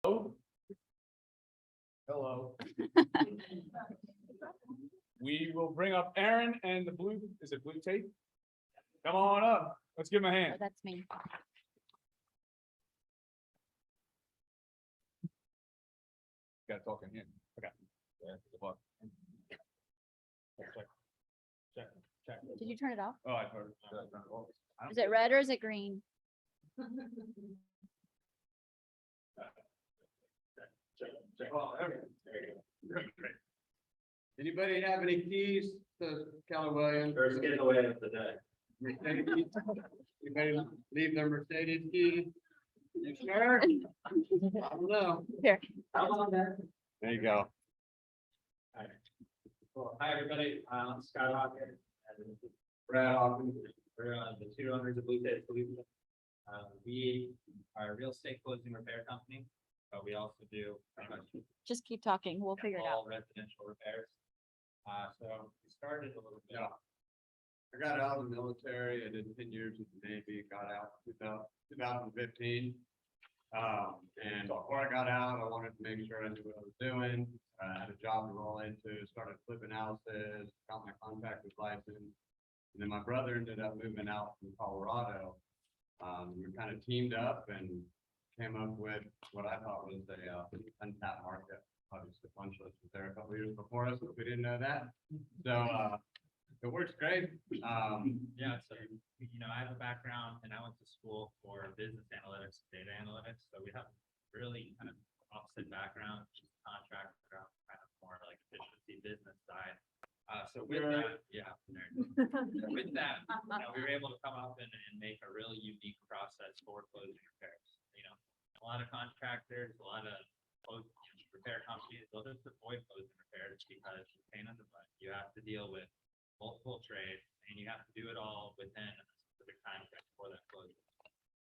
Hello. Hello. We will bring up Aaron and the blue, is it blue tape? Come on up. Let's give him a Oh, hand. that's me. Gotta talk in here. Okay. Yeah, good luck. Check. Did you turn it off? Oh, I've heard. I don't Is it red or is it green? check. Oh, there we go. There you go. Great. Anybody have any keys to Keller Williams? First getaway of the day. Mercedes? Anybody leave their Mercedes keys? You sure? I don't know. Here. How long that? There you go. Well, hi, everybody. I'm Scott Hawkins. And Brad Hawkins. we're the two owners of Blue Tape Solutions. We are a real estate closing repair company, but we also do pretty much Just keep talking. We'll figure it out. all residential repairs. So we started a little bit. Yeah. I got out of the military. I did 10 years with the Navy, got out in 2015. And before I got out, I wanted to make sure I knew what I was doing. I had a job to roll into, started flipping houses, got my contractor's license. And then my brother ended up moving out from Colorado. We kind of teamed up and came up with what I thought was a untapped market. Obviously, Punch List was there a couple years before us, but we didn't know that. So it works great. Yeah, so, I have a background and I went to school for business analytics, data analytics. So we have really kind of opposite background, contract background, kind of more like efficiency business side. So with that, yeah, with that, we were able to come up and make a really unique process for closing repairs. A lot of contractors, a lot of repair companies, they'll just avoid closing repairs because it's a pain in the butt. You have to deal with multiple trades and you have to do it all within a specific time frame for that closing.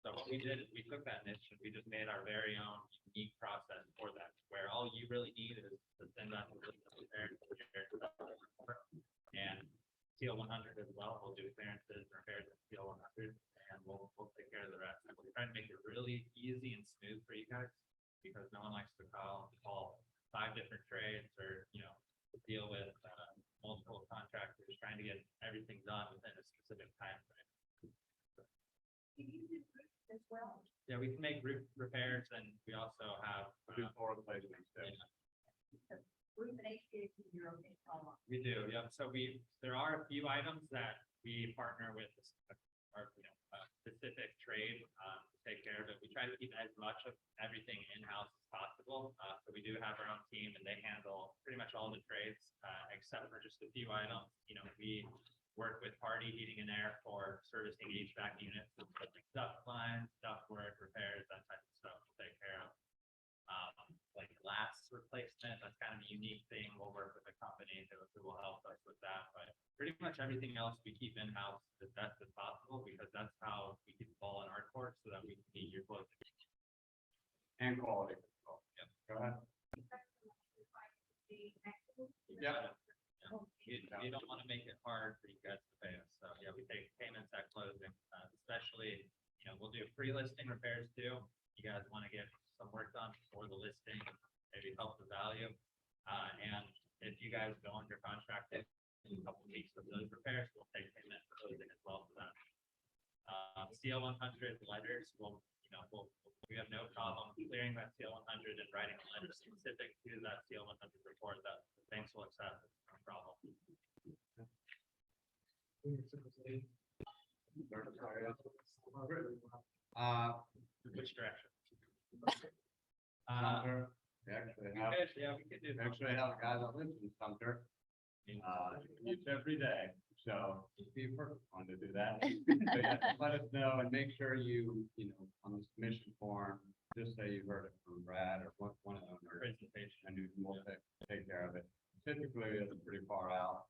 So what we did is we took that niche and we just made our very own unique process for that, where all you really need is to send out the list of repairs and Seal 100 as well. We'll do clearances, repairs in Seal 100, and we'll take care of the rest. And we're trying to make it really easy and smooth for you guys because no one likes to call 5 different trades or deal with multiple contractors trying to get everything done within a specific time frame. As well. Yeah, we can make roof repairs and we also have Do floor replacements too. Roof and HVAC, you're okay, Paula. we do, yeah. So there are a few items that we partner with our specific trade to take care of it. We try to keep as much of everything in-house as possible. So we do have our own team and they handle pretty much all the trades except for just a few items. We work with Hardy Heating and Air for servicing HVAC units, like duct lines, ductwork repairs, that type of stuff we'll take care of. Like glass replacement, that's kind of a unique thing. We'll work with a company who will help us with that. But pretty much everything else we keep in-house as best as possible because that's how we keep the ball in our court so that we can meet your closing. And quality. Yep. Go ahead. Yeah. We don't want to make it hard for you guys to pay us. So yeah, we take payments at closing, especially, we'll do pre-listing repairs too. You guys want to get some work done before the listing, maybe help the value. And if you guys go under contract in a couple weeks of those repairs, we'll take payment for closing as well for that. CL 100 letters, we have no problem clearing that CL 100 and writing a letter specific to that CL 100 report that the banks will accept. No problem. Which direction? We We could do. actually have a guy that lives in Sumter. It's every day, so it'd be a perfect one to do that. So yeah, let us know and make sure you on the submission form, just say you heard it from Brad or one of them, Presentation. and we'll take care of it. Typically, it's pretty far out,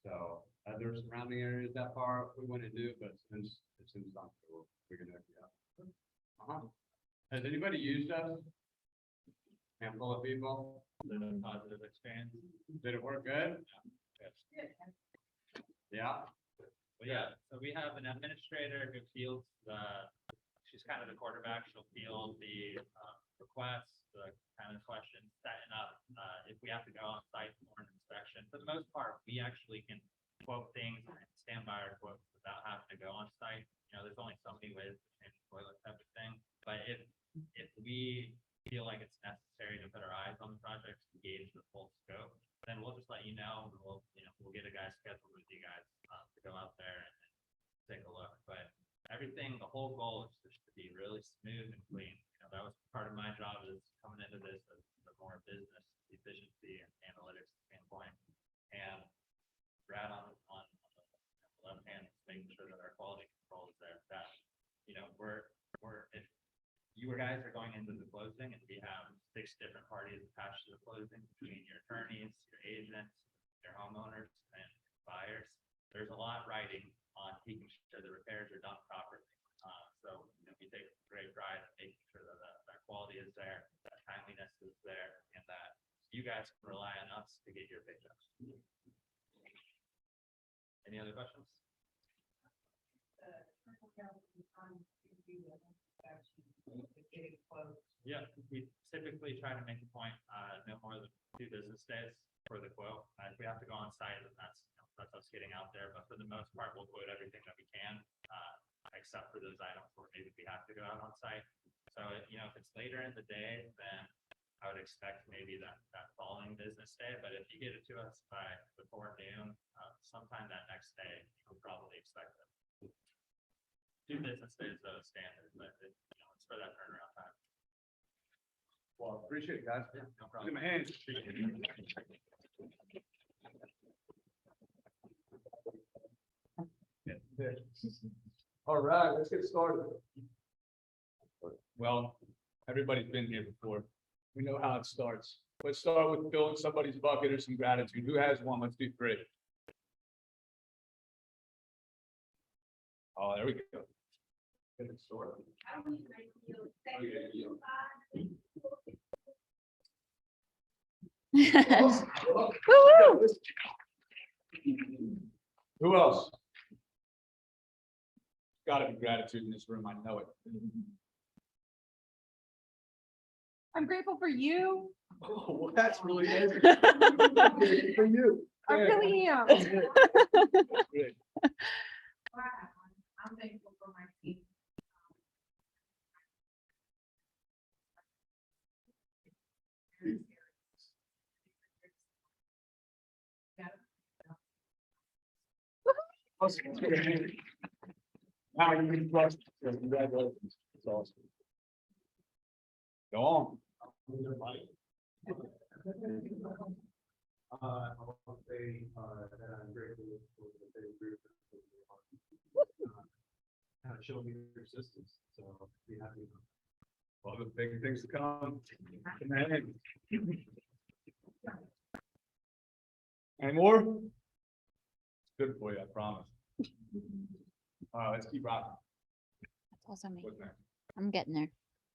so there's surrounding areas that far we want to do, but since it's in Sumter, we're gonna hook you up. Has anybody used us? Handful of people. Positive experience. Did it work good? Yeah. Well, yeah, so we have an administrator who fields she's kind of the quarterback. She'll field the requests, the kind of question, setting up, if we have to go on site for an inspection. For the most part, we actually can quote things and stand by our quotes without having to go on site. You know, there's only so many ways to change the toilet type of thing. But if we feel like it's necessary to put our eyes on the project to gauge the full scope, then we'll just let you know, and we'll get a guy scheduled with you guys, to go out there and take a look. But everything, the whole goal is just to be really smooth and clean. You know, that was part of my job, is coming into this as the more business efficiency and analytics standpoint. And Brad on the left hand is making sure that our quality control is there. That, you know, if you guys are going into the closing and we have 6 different parties attached to the closing, between your attorneys, your agents, your homeowners, and buyers, there's a lot riding on making sure the repairs are done properly. So, you know, we take great pride in making sure that that quality is there, that timeliness is there, and that you guys can rely on us to get your paychecks. Any other questions? Yeah, we typically try to make a point, no more than 2 business days for the quote. If we have to go on site, then that's us getting out there. But for the most part, we'll quote everything that we can, except for those items where maybe we have to go out on site. So, you know, if it's later in the day, then I would expect maybe that following business day. But if you get it to us by before noon, sometime that next day, you'll probably expect it. 2 business days though is standard, but it's for that turnaround time. Well, appreciate it, guys. Yeah, no Give problem. me a hand. All right, let's get started. Well, everybody's been here before. We know how it starts. Let's start with filling somebody's bucket or some gratitude. Who has one? Let's do 3. Oh, there we go. Good story. Woo-hoo! Who else? Gotta be gratitude in this room, I know it. I'm grateful for you. Oh, well, that's really nice. For you. I really am. Great. I'm thankful for my team. Now you can trust. Congratulations. It's awesome. Go on. I want to say, that I'm grateful for the big group. Kind of showing me your assistance, so be happy. All the big things to come. Man. Any more? It's good for you, I promise. All right, let's keep rocking. That's also me. What's next? I'm getting there.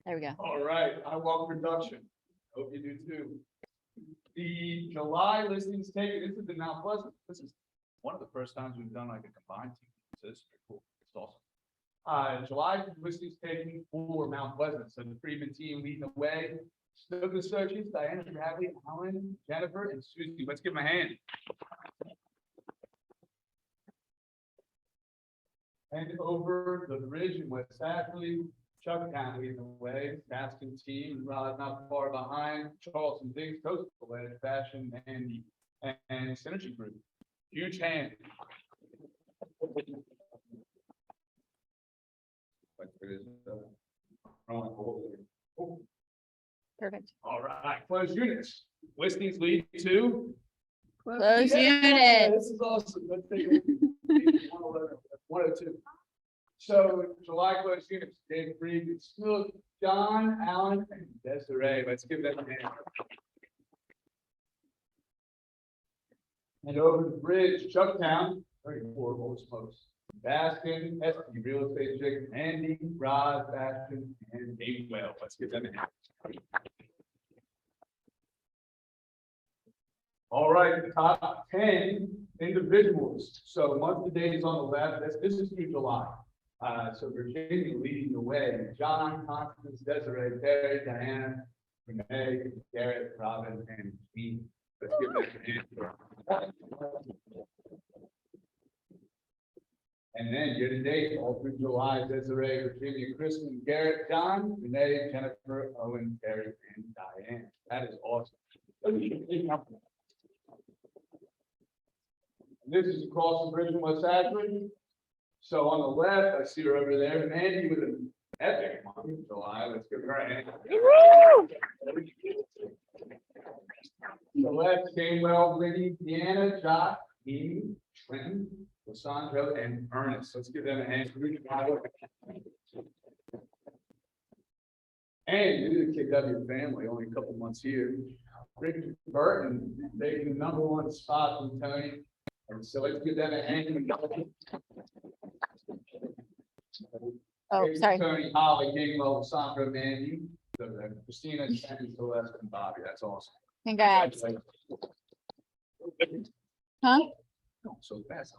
There we go. All right, I walk production. Hope you do too. The July listings taken, this is in Mount Pleasant. This is one of the first times we've done like a combined team. So this is pretty cool. It's awesome. July listings taken for Mount Pleasant. So the Freeman team leading the way. Snooker Associates, Diana, Bradley, Alan, Jennifer, and Susie. Let's give them a hand. And over the bridge in West Ashley, Chuck County leading the way, Baskin team, not far behind, Charleston Diggs, Coastal Edge, Fashion, and Synergy Group. Huge hand. Perfect. All right, closed units. Listings lead to. Close Yeah, unit. This is awesome. Let's take it. 102. So July closed units, Dave Reed, Snook, John, Allen, and Desiree. Let's give them a hand. And over the bridge, Chucktown, 34, holy smokes. Baskin, SP Real Estate Chick, Andy, Rod, Baskin, and Dave Well. Let's give them a hand. All right, the top 10 individuals. So month to date is on the left. This is through July. So Virginia leading the way. John, Constance, Desiree, Terry, Diana, Renee, Garrett, Robin, and me. Let's give them a hand. And then year to date, all through July, Desiree, Virginia, Kristen, Garrett, John, Renee, Jennifer, Owen, Terry, and Diane. That is awesome. This is across the bridge in West Akron. So on the left, I see her over there, Mandy with an epic month in July. Let's give her a hand. The left, Gainwell, Liddy, Deanna, Josh, Amy, Trenton, Lysandro, and Ernest. Let's give them a hand. And new to the KW family, only a couple months here. Rick Burton taking the #1 spot from Tony. And so let's give them a hand. Oh, sorry. Tony, Holly, Gainwell, Sandra, Mandy, Christina, Shannon, Celeste, and Bobby. That's awesome. Congrats. Huh? So fast.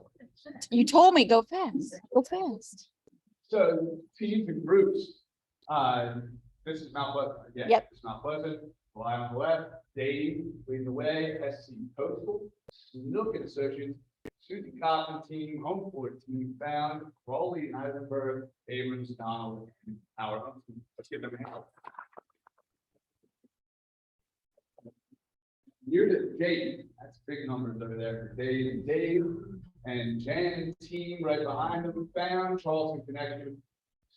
You told me, go fast, go fast. So teams and groups, this is Mount Pleasant. Yeah, Yep. It's Mount Pleasant, July on the left, Dave leading the way, SC Coastal, Snook and Associates, Susie Coffin team, Home Court team, Found, Raleigh, Eisenberg, Abrams, Donald, and Howard. Let's give them a hand. Year to date, that's big numbers over there for Dave and Jan team right behind them, Found, Charleston Connection,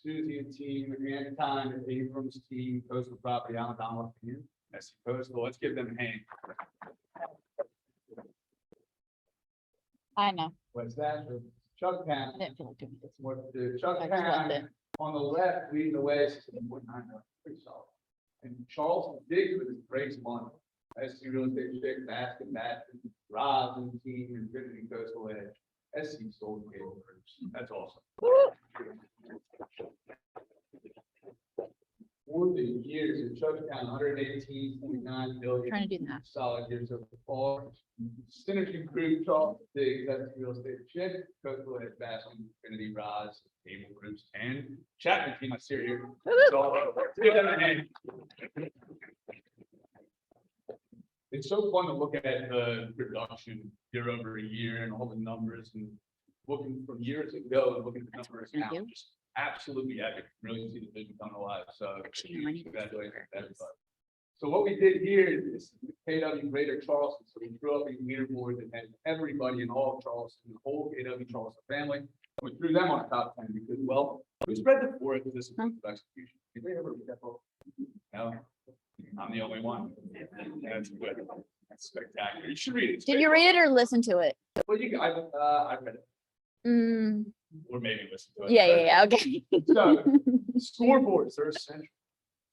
Susie and team, and Time, and Abrams team, Coastal Property, Allen Donald, and SC Coastal. Let's give them a hand. I know. What's that? Chuck I Pan. didn't feel like doing this. What the Chuck I just left it. Pan on the left leading the way, 6.9, pretty solid. And Charleston Diggs with his brace month. SC Real Estate Chick, Basket, Roz and team, and Brittany Coastal Edge. SC sold cable groups. That's awesome. For the years in Chucktown, 118.9 billion. Trying to do that. Solid years so far. Synergy Group, Charleston Diggs, that's Real Estate Chick, Coastal Edge, Basket, Infinity, Roz, cable groups, and Chapman team. I see her here. So, give them a hand. It's so fun to look at the production year over year and all the numbers and looking from years ago and looking at the numbers now. Thank you. Just absolutely epic. Really see the vision come alive. So Congratulations congratulations to everybody. So what we did here is KW Greater Charleston. So we threw up a leaderboard that had everybody in all of Charleston, the whole KW Charleston family. We threw them on top 10 because, well, we spread the fourth with this execution. Did they ever read that book? No. I'm the only one. That's good. That's spectacular. You should read it. Did you read it or listen to it? Well, I read it, Mm, or maybe listen to it. yeah, okay. So, scoreboards are essential.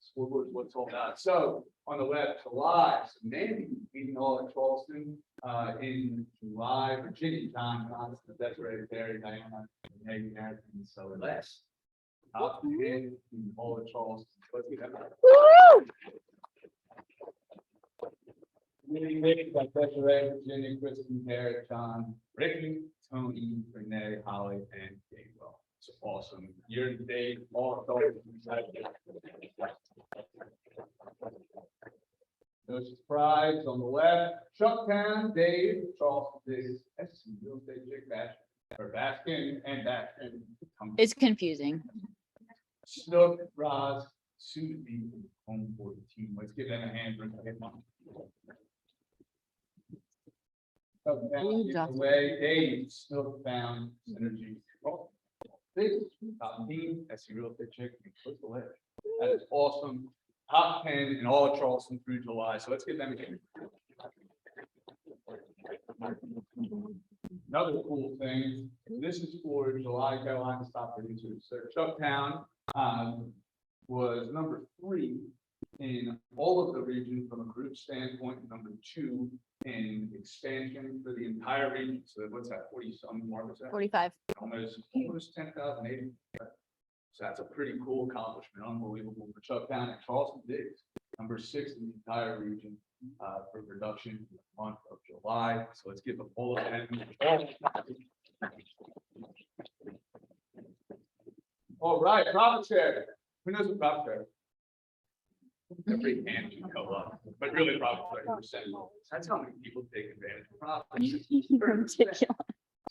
Scoreboards, what it's all about. So, on the left, July, so Mandy leading all at Charleston, in July, Virginia, John Constant, Desiree, Terry, Diana, Megan, and so less. Top 10 in all of Charleston. Let's get that. Woo! Meeting like Desiree, Virginia, Kristen, Harry, John, Ricky, Tony, Renee, Holly, and Gainwell. It's awesome. Year to date, all adults. No surprise on the left, Chucktown, Dave, Charleston, Diggs, SC Real Estate Chick, Baskin, and Baskin. It's confusing. Snook, Roz, Susie, home for the team. Let's give them a hand. Way, Dave, Snook, Found, Synergy. Big top team, SC Real Estate Chick, and Coastal Edge. That is awesome. Top 10 in all of Charleston through July. So let's give them a hand. Another cool thing, this is for July Carolina Stop Producers. So Chucktown was number 3 in all of the region from a group standpoint, number 2 in expansion for the entire region. So what's that, 40-some more percent? 45. Almost 10,080. So that's a pretty cool accomplishment, unbelievable for Chucktown and Charleston Diggs, number 6 in the entire region for production in the month of July. So let's give a full of them. All right, profit share. Who knows what profit share? every hand can go up, but really probably 30%. That's how many people take advantage of profits. Ridiculous.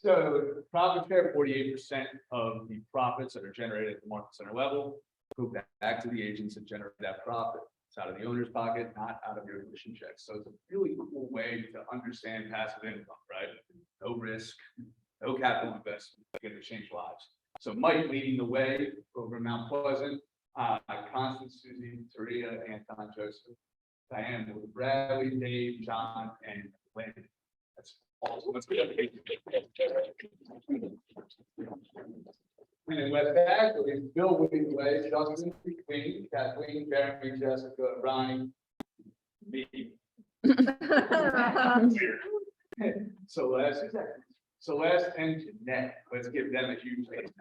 So profit share, 48% of the profits that are generated at the market center level go back to the agents that generate that profit. It's out of the owner's pocket, not out of your commission checks. So it's a really cool way to understand passive income, right? No risk, no capital investment, going to change lives. So Mike leading the way over in Mount Pleasant, Constance, Susie, Taria, Anton, Joseph, Diane, Bradley, Dave, John, and Lynn. That's awesome. Let's go. And in West Bagley, Bill leading the way, Justin, Queen, Kathleen, Jeremy, Jessica, Ronnie, me. Celeste and Jeanette, let's give them a huge hand.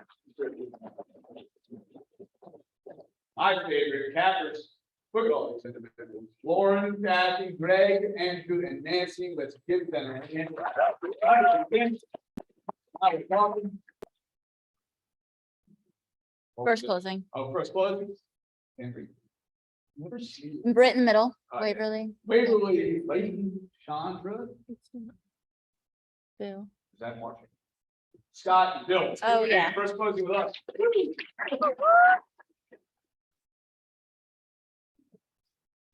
My favorite cappers, look at all these individuals, Lauren, Kathy, Greg, Andrew, and Nancy, let's give them a hand. First closing. Oh, first closing. Henry. Never seen. Britton Middle, Okay. Waverly. Waverly, Layton, Chandra, Boo. is that Marshall? Scott and Bill. Let's give Oh, them a hand. yeah. First closing with us.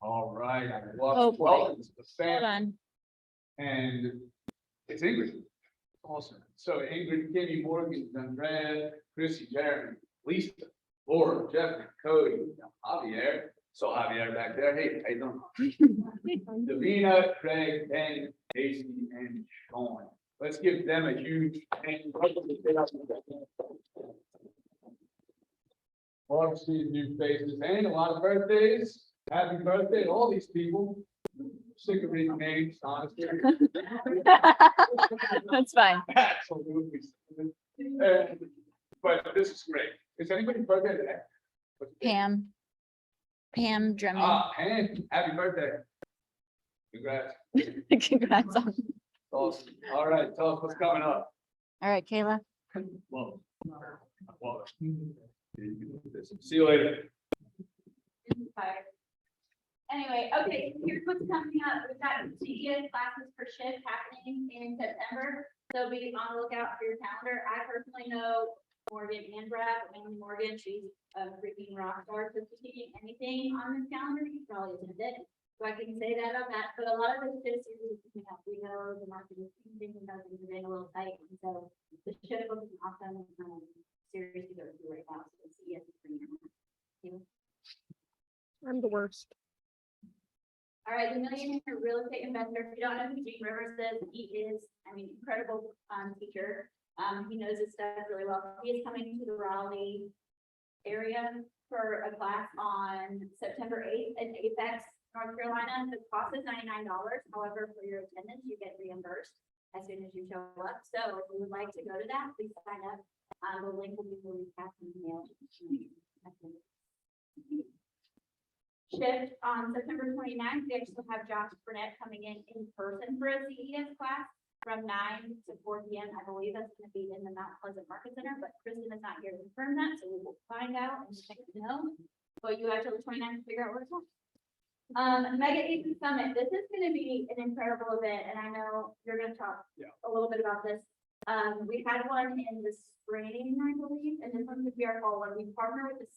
All right. Oh, boy. Welcome to the Hold family. on. And it's Ingrid. Awesome. So Ingrid, Kimmy, Morgan, Andrea, Chrissy, Jeremy, Lisa, Laura, Jeffrey, Cody, Javier. So Javier back there. Hey, how you doing? Davina, Craig, Ben, Casey, and Sean. Let's give them a huge hand. Love to see new faces and a lot of birthdays. Happy birthday to all these people. Sick of reading names, honestly. That's fine. Absolutely. But this is great. Is anybody's birthday today? Pam. Pam Drummond. Ah, and happy birthday. Congrats. Congrats on. Awesome. All right, tell us what's coming up. All right, Kayla. Well, see you later. Anyway, okay, here's what's coming up. We've got CES classes for shift happening in September. So be on the lookout for your calendar. I personally know Morgan and Brad, but mainly Morgan, she's a freaking rock star. So if you're taking anything on this calendar, you probably attend it. So I can say that on that, but a lot of the shifts are really coming up. We know the market is changing, and things are getting a little tight. And so the shift was an awesome, series to go through right now. So the CES is bringing it. I'm the worst. All right, the millionaire real estate investor. If you don't know who Gene Rivers is, he is, incredible teacher. He knows his stuff really well. He is coming to the Raleigh area for a class on September 8th in Apex, North Carolina. The cost is $99. However, for your attendance, you get reimbursed as soon as you show up. So if you would like to go to that, please sign up. The link will be released after the mail. Shift on September 29th, we actually have Josh Burnett coming in person for a CES class from 9 to 4 p.m. I believe that's going to be in the Mount Pleasant Market Center, but Kristen is not here to confirm that, so we will find out and check it out. But you have till the 29th to figure out where it's at. Mega Agent Summit, this is going to be an incredible event, and I know you're going to talk a little bit about this. We had one in the spring, I believe, and this one's going to be our fall one. We partner with the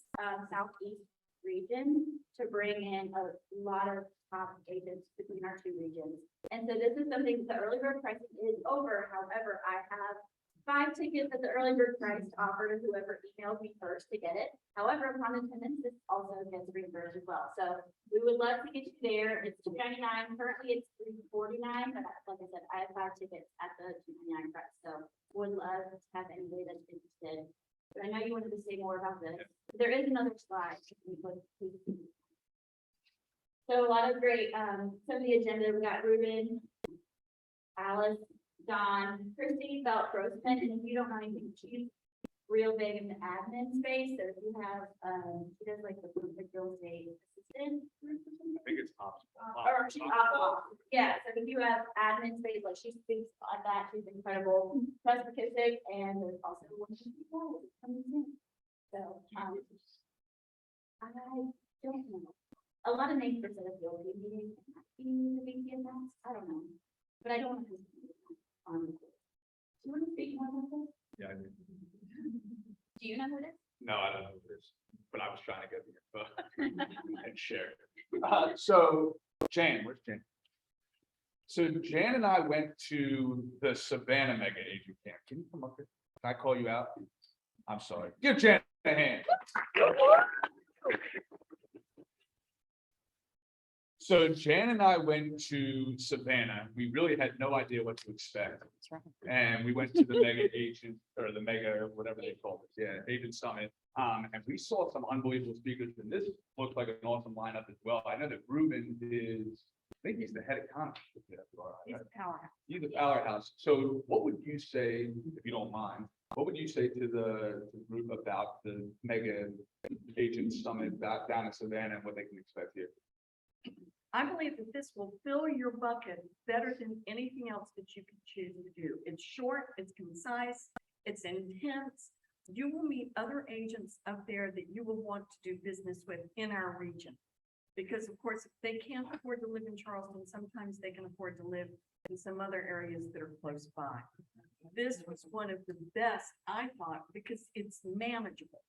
Southeast region to bring in a lot of top agents between our two regions. And so this is something, the early bird pricing is over. However, I have 5 tickets at the early bird price to offer to whoever emails me first to get it. However, upon attendance, this also gets reimbursed as well. So we would love to get you there. It's $299. Currently it's $349, but like I said, I have 5 tickets at the $299 price. So would love to have anybody that's interested. But I know you wanted to say more about this. There is another slide. So a lot of great, some of the agenda, we got Ruben, Alice, Don, Christy, Belt, Grossman, and if you don't know anything, she's real big in the admin space. So if you have, she does like the real estate assistant. I think it's optional. Or she's yeah, so if you have admin space, like she speaks on that, she's incredible, Press McKissick, and there's also one of the people that comes in. So, I don't know. a lot of neighbors that have building meetings, the BTS, I don't know, but I don't want to. Do you want to speak more about this? Yeah, I do. Do you know who it is? No, I don't know what it is, but I was trying to get the info and share. So Jan, where's Jan? So Jan and I went to the Savannah Mega Agent Camp. Can you come up here? Can I call you out? I'm sorry. Give Jan a hand. So Jan and I went to Savannah. We really had no idea what to expect. And we went to the Mega Agent, or the Mega, whatever they call it, yeah, Agent Summit. And we saw some unbelievable speakers, and this looked like an awesome lineup as well. I know that Ruben is, I think he's the head of conference. He's a powerhouse. He's a powerhouse. So what would you say, if you don't mind, what would you say to the group about the Mega Agent Summit down in Savannah and what they can expect here? I believe that this will fill your bucket better than anything else that you could choose to do. It's short, it's concise, it's intense. You will meet other agents up there that you will want to do business with in our region. Because of course, if they can't afford to live in Charleston, sometimes they can afford to live in some other areas that are close by. This was one of the best, I thought, because it's manageable.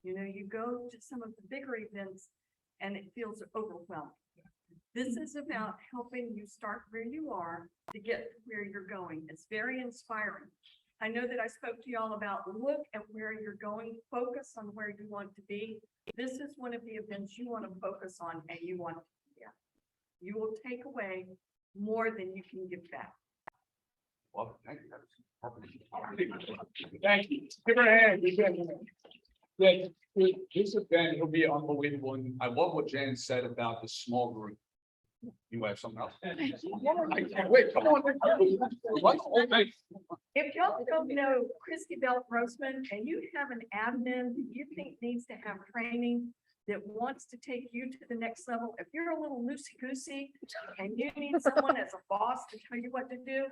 You know, you go to some of the bigger events and it feels overwhelming. This is about helping you start where you are to get to where you're going. It's very inspiring. I know that I spoke to you all about look at where you're going, focus on where you want to be. This is one of the events you want to focus on and you want to be there. You will take away more than you can give back. Well, thank you. Thank you. Give her a hand. Give her a hand. Yeah, this event will be unbelievable. And I love what Jan said about the small group. You have something else? Wait, come on. What? Oh, thanks. If y'all don't know Christy Belt Grossman and you have an admin that you think needs to have training that wants to take you to the next level, if you're a little loosey-goosey and you need someone as a boss to tell you what to do,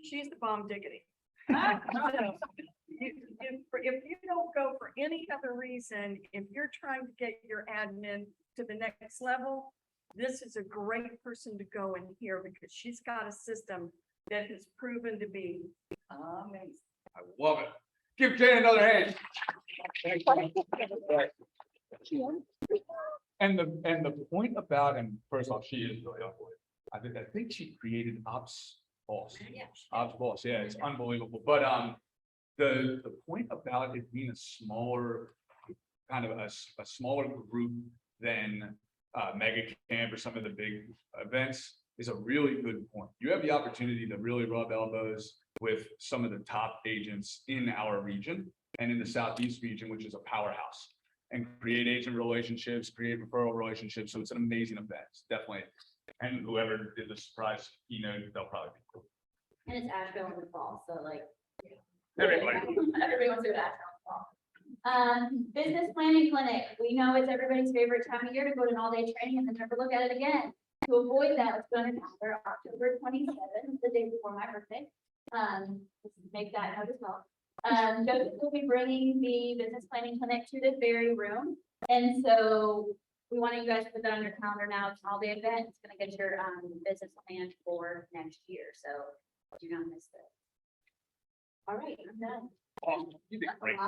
she's the bomb diggity. If you don't go for any other reason, if you're trying to get your admin to the next level, this is a great person to go in here because she's got a system that has proven to be amazing. I love it. Give Jan another hand. And the point about, and first off, she is really unbelievable. I think she created Ops Boss. Ops Boss, yeah, it's unbelievable. But the point about it being a smaller, kind of a smaller group than Mega Camp or some of the big events is a really good point. You have the opportunity to really rub elbows with some of the top agents in our region and in the Southeast region, which is a powerhouse, and create agent relationships, create referral relationships. So it's an amazing event, definitely. And whoever did the surprise, they'll probably be cool. And it's Asheville in the fall, so like. Everybody. Everyone's doing Asheville in the fall. Business planning clinic, we know it's everybody's favorite time of year to go to an all-day training and then never look at it again. To avoid that, let's go on your calendar, October 27th, the day before my birthday. Make that note as well. Joseph will be bringing the business planning clinic to the Berry Room. And so we want you guys to put that on your calendar now. It's an all-day event. It's gonna get your business plan for next year, so do not miss this. All right, I'm done. Oh, you did great.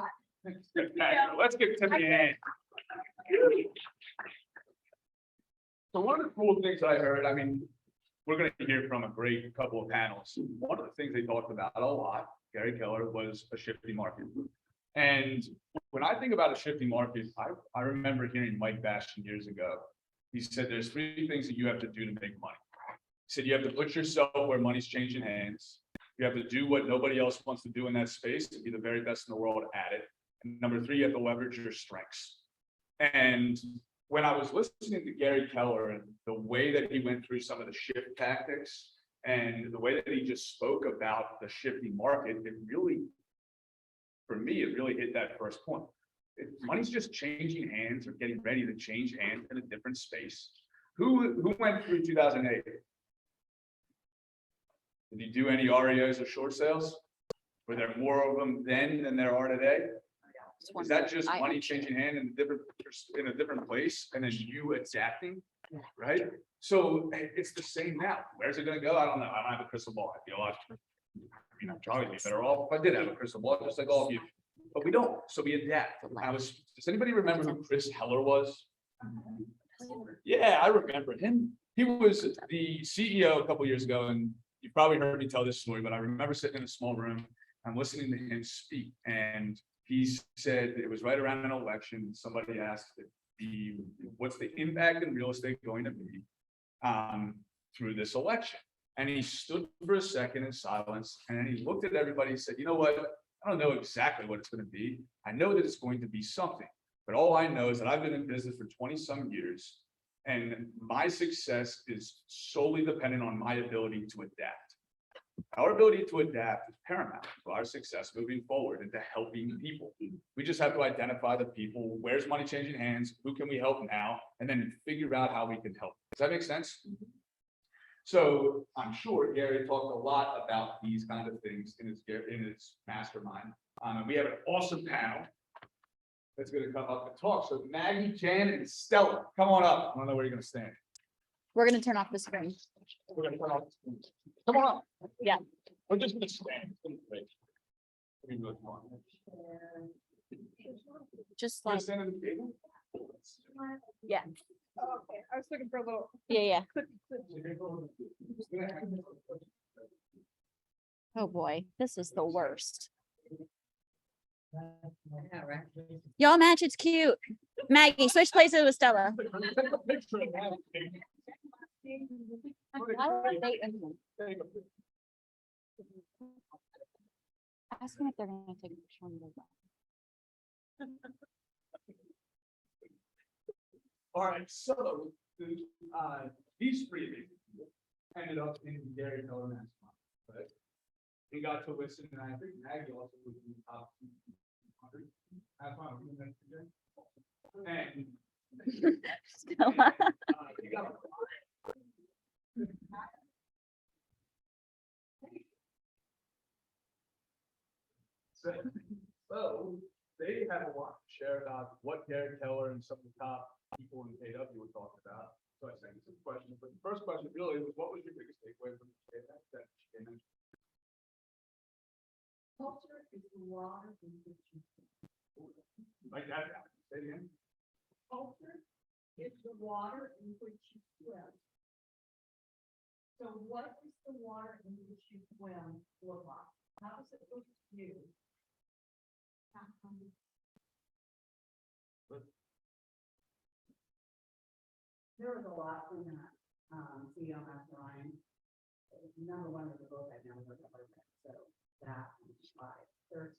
Let's get to the end. So one of the cool things I heard, I mean, we're going to hear from a great couple of panels. One of the things they talked about a lot, Gary Keller, was a shifting market. And when I think about a shifting market, I remember hearing Mike Bastion years ago. He said, there's 3 things that you have to do to make money. He said, you have to put yourself where money's changing hands. You have to do what nobody else wants to do in that space to be the very best in the world at it. And number 3, you have to leverage your strengths. And when I was listening to Gary Keller and the way that he went through some of the shift tactics and the way that he just spoke about the shifting market, it really, for me, it really hit that first point. Money's just changing hands or getting ready to change hands in a different space. Who went through 2008? Did you do any REOs or short sales? Were there more of them then than there are today? Is that just money changing hand in a different place and then you adapting? Right? So it's the same now. Where's it gonna go? I don't know. I don't have a crystal ball. I feel like, I'd probably be better off if I did have a crystal ball, just like all of you. But we don't, so we adapt. Does anybody remember who Chris Heller was? Yeah, I remember him. He was the CEO a couple years ago, and you probably heard me tell this story, but I remember sitting in a small room, I'm listening to him speak, and he said it was right around an election. Somebody asked what's the impact in real estate going to be through this election? And he stood for a second in silence, and then he looked at everybody and said, you know what? I don't know exactly what it's going to be. I know that it's going to be something, but all I know is that I've been in business for 20 some years, and my success is solely dependent on my ability to adapt. Our ability to adapt is paramount to our success moving forward and to helping people. We just have to identify the people, where's money changing hands, who can we help now, and then figure out how we can help. Does that make sense? So I'm sure Gary talked a lot about these kind of things in his mastermind. And we have an awesome panel that's going to come up and talk. So Maggie, Jan, and Stella, come on up. I don't know where you're going to stand. We're gonna turn off the screen. We're going to turn off the screen. Come on up. Yeah. We're just going to stand. We really want. Just Wanna like, stand at the table? yeah, Okay, I was looking for a little. yeah. Oh, boy, this is the worst. Y'all match, it's cute. Maggie, switch places with Stella. Ask them if they're gonna take a picture on the All right, so these three of you ended up in Gary Keller Mastermind, right? We got to listen, and I think Maggie also was in the top 200. That's why I'm doing that today. And Stella. you got so they have a lot to share about what Gary Keller and some of the top people in KW were talking about. So I sent you some questions, but the first question really was, what was your biggest takeaway from the event that she mentioned? Culture is the water in which you Like that, say it again. Culture is the water in which you swim. So what is the water in which you swim look like? How does it look to you? There was a lot from that, CEO Mastermind. Number one was the book I never heard of, so that was by 13,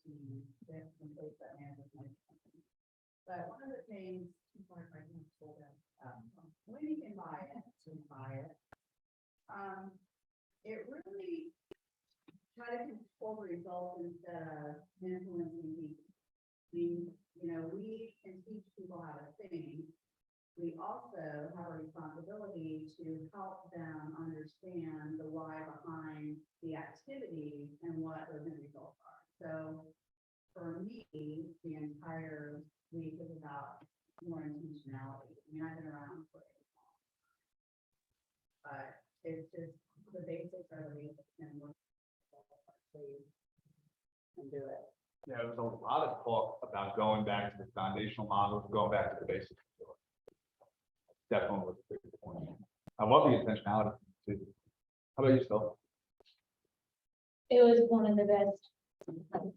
that completes that management company. But one of the things, people are trying to hold them, when you can buy it, it really try to control results instead of influencing people. I mean, you know, we can teach people how to think. We also have a responsibility to help them understand the why behind the activity and what those end results are. So for me, the entire week is about more intentionality. I mean, I've been around for a while, but it's just the basics are the basics and we're and do it. Yeah, there was a lot of talk about going back to the foundational models, going back to the basics. Definitely was a big point. I love the intentionality too. How about yourself? It was one of the best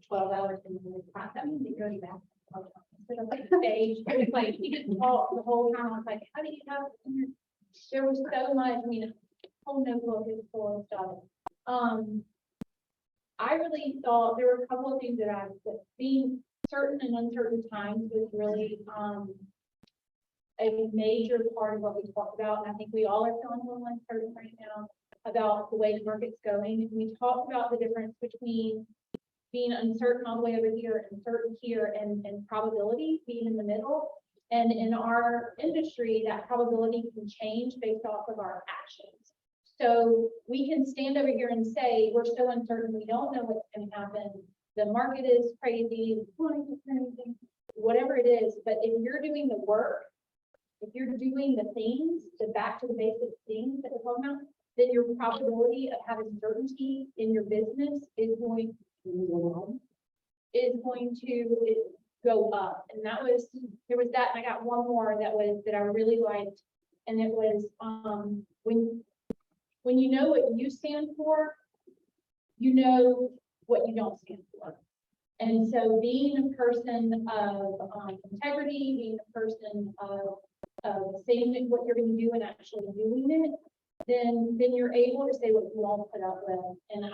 12 hours in the class. I mean, it goes back. Instead of like stage, it was like, you just talk the whole time. I was like, how do you have? There was so much, I mean, a whole notebook is full of stuff. I really thought there were a couple of things that being certain and uncertain times was really, a major part of what we talked about, and I think we all are feeling a little uncertain right now about the way the market's going. We talked about the difference between being uncertain all the way over here and certain here and probability being in the middle. And in our industry, that probability can change based off of our actions. So we can stand over here and say, we're so uncertain, we don't know what's going to happen. The market is crazy, the is crazy. whatever it is, but if you're doing the work, if you're doing the things, the back to the basic things that we're talking about, then your probability of having certainty in your business is going to go up. And that was, there was that, and I got one more that I really liked. And it was, when you know what you stand for, you know what you don't stand for. And so being a person of integrity, being a person of saying what you're gonna do and actually doing it, then you're able to say what you won't put up with. And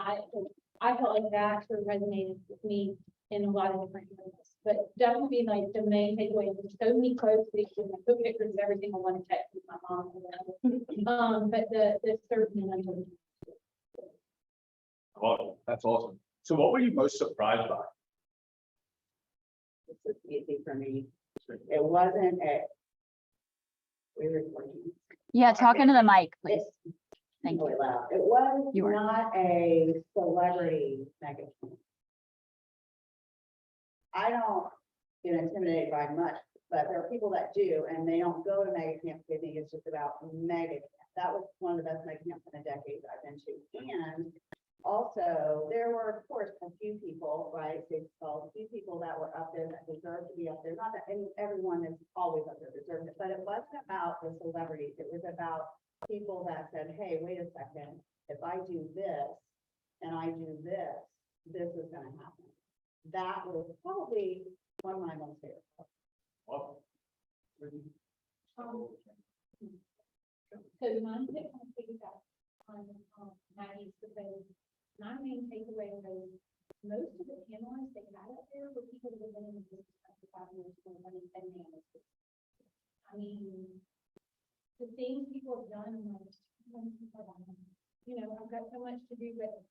I felt like that sort of resonated with me in a lot of different ways. But definitely like the main takeaway, there's so many quotes, I took pictures of every single one to text with my mom. But the certain Well, that's awesome. So what were you most surprised by? This is easy for me. It wasn't a. We were recording. Yeah, talking to the mic, please. It's Thank really you. loud. It was You were. not a celebrity mega camp. I don't get intimidated by much, but there are people that do, and they don't go to mega camps. They think it's just about mega camp. That was one of the best mega camps in a decade I've been to. And also, there were, of course, a few people, right? A few people that were up there that deserved to be up there. Not that everyone is always up there deserved it, but it wasn't about the celebrities. It was about people that said, hey, wait a second, if I do this and I do this, this is gonna happen. That was probably one of my most favorite. Well, So mine that kind of piggyback on Maggie's, because my main takeaway was most of the panelists they had up there were people that have been in the business for 5 years for running bananas. I mean, the things people have done, I'm like, you know, I've got so much to do, but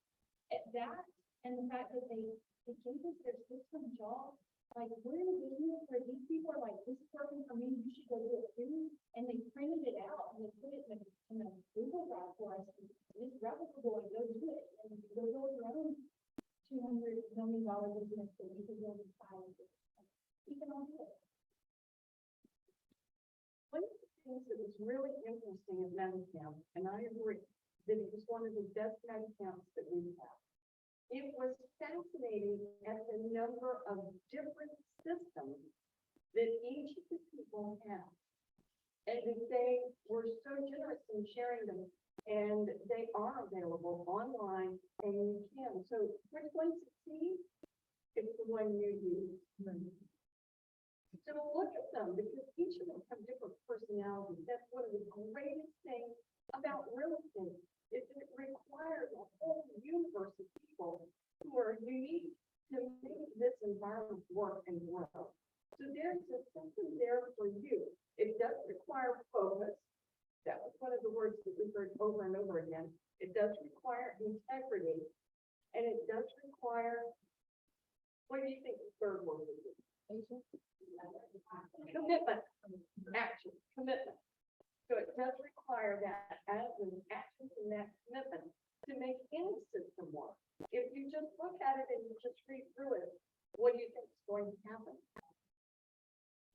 at that and the fact that they gave us their system job, like we're in a business where these people are like, this is working for me, you should go do it too. And they printed it out and they put it in a Google Drive for us. And it's replicable and go do it. And go build your own $200 million business that you can build in 5 years. You can all do it. One of the things that was really interesting at Medicam, and I agree, that it was one of the best Medicams that we have. It was fascinating at the number of different systems that each of the people have. And that they were so generous in sharing them, and they are available online, and you can. So which one succeeds? It's the one you use. So look at them, because each of them have different personalities. That's one of the greatest things about real estate, is that it requires a whole universe of people who are unique to make this environment work and grow. So there's just something there for you. It does require focus. That was one of the words that we heard over and over again. It does require integrity, and it does require, what do you think the third word would be? Commitment, action, commitment. So it does require that as an action and that commitment to make any system work. If you just look at it and you just read through it, what do you think is going to happen?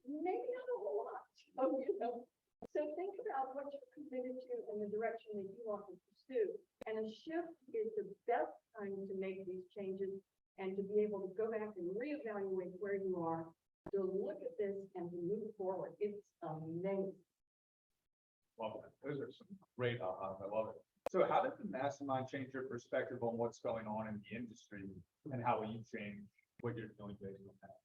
Maybe not a whole lot. So, you know, so think about what you're committed to and the direction that you want to pursue. And a shift is the best time to make these changes and to be able to go back and reevaluate where you are, to look at this and to move forward. It's amazing. Love that. Those are some great ahas. I love it. So how did the mastermind change your perspective on what's going on in the industry, and how will you change what you're doing based on that?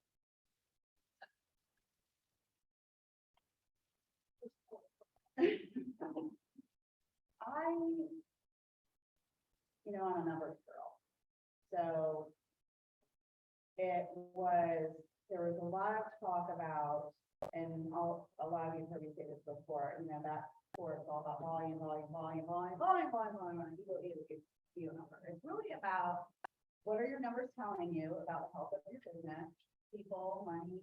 I'm a numbers girl. So it was, there was a lot of talk about, and a lot of you heard me say this before, that course all about volume. You number. It's really about what are your numbers telling you about the health of your business, people, money,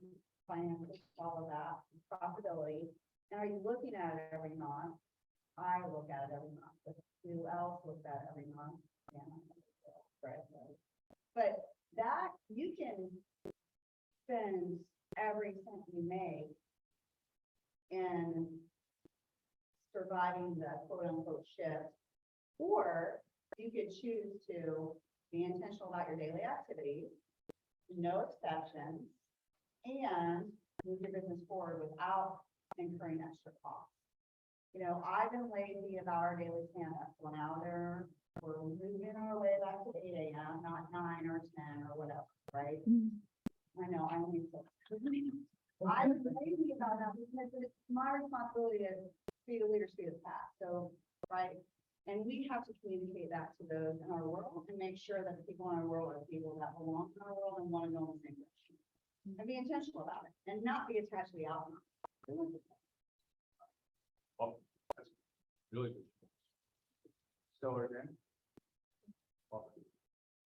finances, all of that, profitability. And are you looking at it every month? I look at it every month. Who else looks at it every month? Yeah. Right. But that you can spend every cent you make in surviving the quote unquote shift. Or you could choose to be intentional about your daily activities, no exceptions, and move your business forward without incurring extra costs. You know, I've been lazy about our daily stand-ups. Well, now we're moving our way back to 8 a.m., not 9 or 10 or whatever, right? I know, I only said. I'm lazy about that because it's my responsibility to be the leader, be the path. So, right, and we have to communicate that to those in our world and make sure that the people in our world are people that belong in our world and want to go in the same direction. And be intentional about it and not be attached to the outcome. Oh, that's really good. Still again?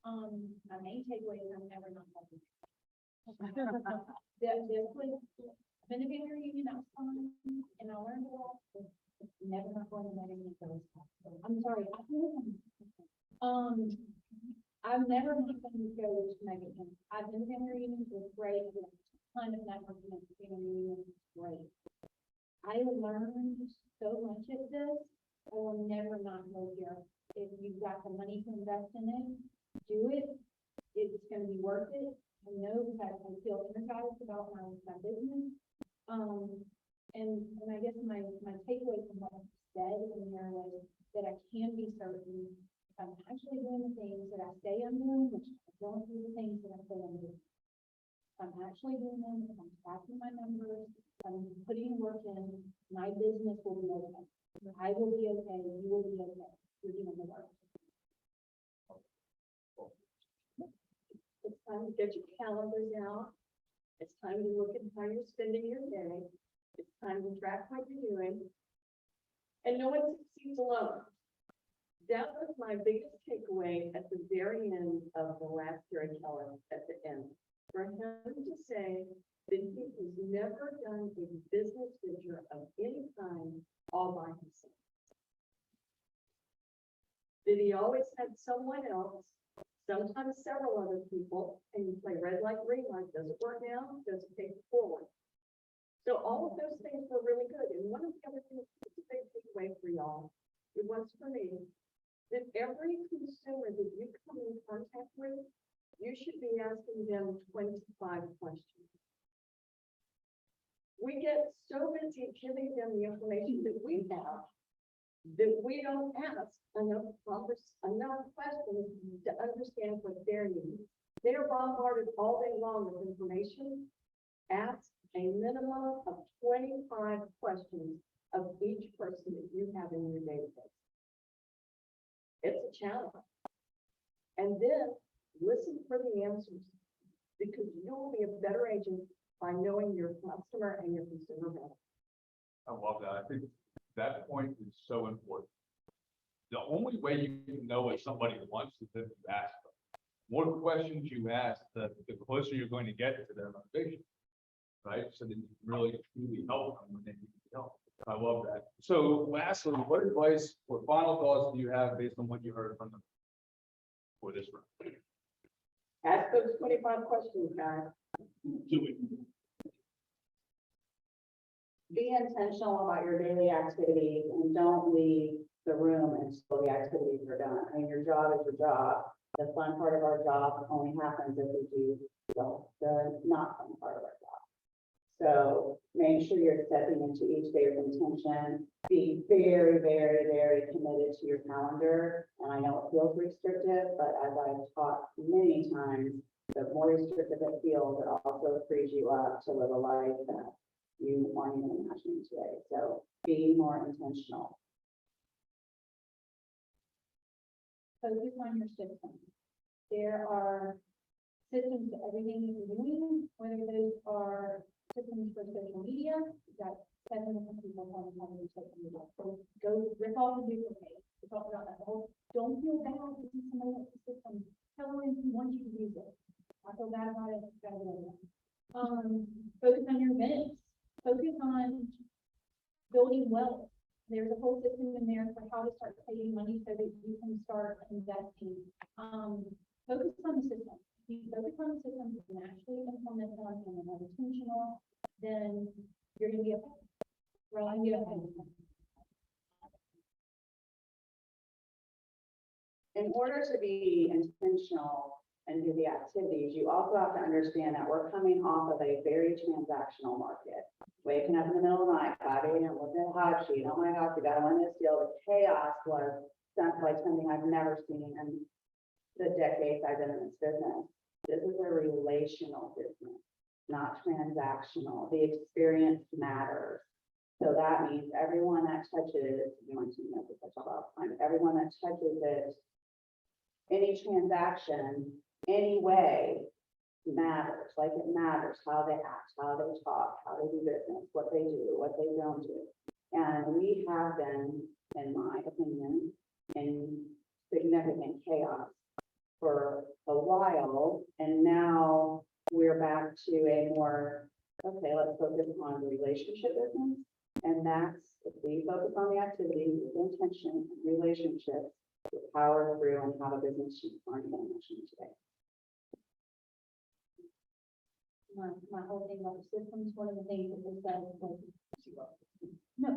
My main takeaway is I'm never not happy. I've been a vendor union outside and I learned a lot. It's never not going to let any of those. I'm sorry. I've never been to go to Megan. I've been a vendor union, it was great. I did a ton of networking at the vendor union, it was great. I learned so much of this. I will never not go here. If you've got the money to invest in it, do it. It's gonna be worth it. I know that I feel energized about my business. And I guess my takeaway from what I said in there was that I can be certain if I'm actually doing the things that I say I'm doing, which I don't do the things that I say I'm doing. If I'm actually doing them, if I'm tracking my numbers, if I'm putting work in, my business will be okay. I will be okay, you will be okay. You're doing the work. It's time to get your calendars out. It's time to look at how you're spending your day. It's time to track what you're doing. And no one succeeds alone. That was my biggest takeaway at the very end of the last Gary Keller at the end. For him to say that he has never done a business venture of any kind all by himself. That he always had someone else, sometimes several other people, and you play red light, green light, does it work now? Does it take it forward? So all of those things were really good. And one of the other things that's a big takeaway for y'all, it was for me, that every consumer that you come in contact with, you should be asking them 25 questions. We get so busy giving them the information that we have that we don't ask enough questions to understand what their needs. They're bombarded all day long with information. Ask a minimum of 25 questions of each person that you have in your database. It's a challenge. And then listen for the answers, because you will be a better agent by knowing your customer and your consumer better. I love that. I think that point is so important. The only way you can know what somebody wants is if you ask them. The more questions you ask, the closer you're going to get to their motivation. Right? So that you can really truly help them when they need help. I love that. So lastly, what advice or final thoughts do you have based on what you heard from them for this round? Ask those 25 questions, guys. Do it. Be intentional about your daily activities and don't leave the room until the activities are done. I mean, your job is your job. The fun part of our job only happens if we do the not fun part of our job. So make sure you're stepping into each day with intention. Be very, very, very committed to your calendar. And I know it feels restrictive, but as I've taught many times, the more restrictive it feels, it also frees you up to live a life that you aren't even imagining today. So be more intentional. Focus on your systems. There are systems to everything you're doing, whether those are systems for social media. You've got 7 million people on social media. So go rip off and duplicate. We talked about that whole, don't feel bad if somebody else's system. Tell them if you want you to use it. I feel bad about it. Gotta do it. Focus on your events. Focus on building wealth. There's a whole system in there for how to start saving money so that you can start investing. Focus on the system. you focus on the systems and actually implement them and are intentional, then you're gonna be okay. We're all gonna be okay. In order to be intentional and do the activities, you also have to understand that we're coming off of a very transactional market. Waking up in the middle of the night, 5 a.m., looking at a hot sheet, oh my gosh, we gotta win this deal. The chaos was like something I've never seen in the decades I've been in this business. This is a relational business, not transactional. The experience matters. So that means everyone that touches, you want to know, touch all the time, everyone that touches it, any transaction, any way matters, like it matters how they act, how they talk, how they do business, what they do, what they don't do. And we have been, in my opinion, in significant chaos for a while, and now we're back to a more, okay, let's focus on the relationship business. And that's, if we focus on the activity with intention, relationships, the power through and how the business should run in motion today. My whole thing about the systems, one of the things that was said was, no,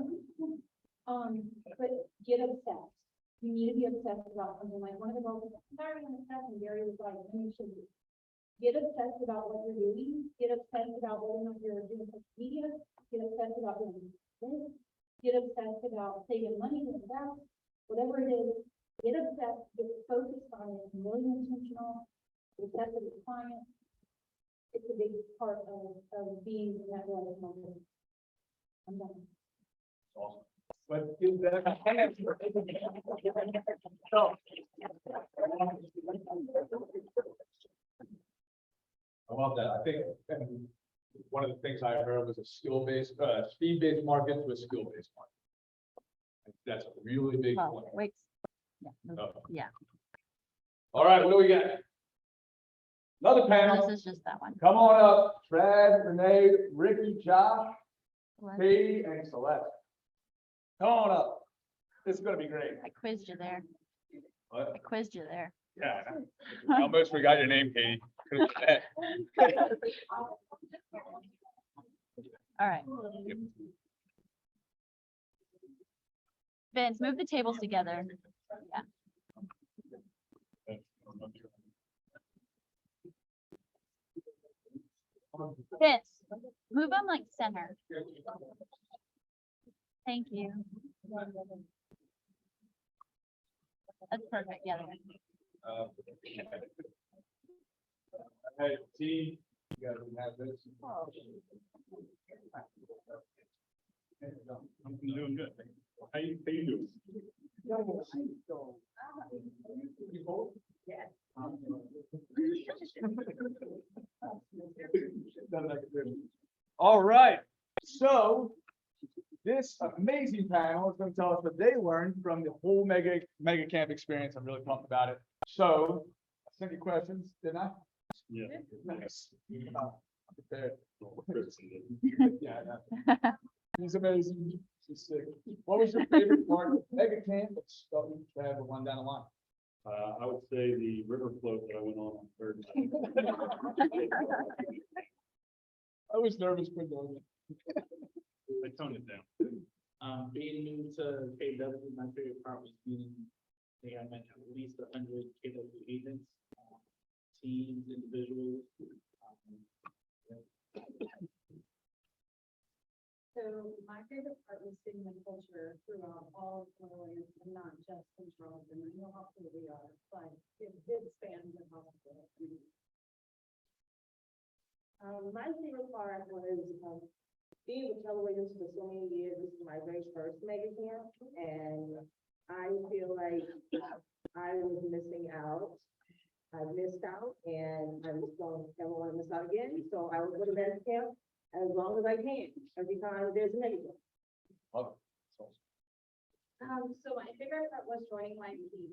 but get obsessed. You need to be obsessed about something. Like one of the goals, sorry, I'm obsessed, and Gary was like, you should be. Get obsessed about what you're doing, get obsessed about whether or not you're doing social media, get obsessed about doing this, get obsessed about saving money with that, whatever it is, get obsessed, get focused on it, really intentional, obsessed with the client. It's a big part of being in that role of marketing. I'm done. Awesome. But give that. I love that. I think one of the things I heard was a skill-based, speed-based market to a skill-based market. That's a really big Well, one. wait. Yeah, no, Oh. yeah, All right, what do we got? Another panel. this is just that one. Come on up, Brad, Renee, Ricky, Josh, What? Katie, and Celeste. Come on up. This is gonna be great. I quizzed you there. What? I quizzed you there. Yeah. I almost forgot your name, Katie. All right. Vince, move the tables together. Yeah. Vince, move them like center. Thank you. That's perfect. Yeah. Hey, team, you gotta have this. I'm doing good. How you doing? All right, so this amazing panel is going to tell us what they learned from the whole mega camp experience. I'm really pumped about it. So, I sent you questions, didn't I? Yeah. Nice. I'm prepared. Yeah, I know. He's amazing. He's sick. What was your favorite part of mega camp? Let's start with Brad, the one down the line. I would say the river float that I went on third. I was nervous for doing it. I toned it down. Being new to KW, my favorite part was meeting, I think I met at least 100 KW agents, teams, individuals. So my favorite part was seeing the culture throughout all of Florida, and not just in Charleston. I know how cool we are, but it did span the hospital. My favorite part was, being with Keller Williams for so many years. This is my very first mega camp, and I feel like I was missing out. I missed out, and I just don't ever want to miss out again, so I will go to mega camp as long as I can, every time there's a mega camp. Love it. So my favorite part was joining my team.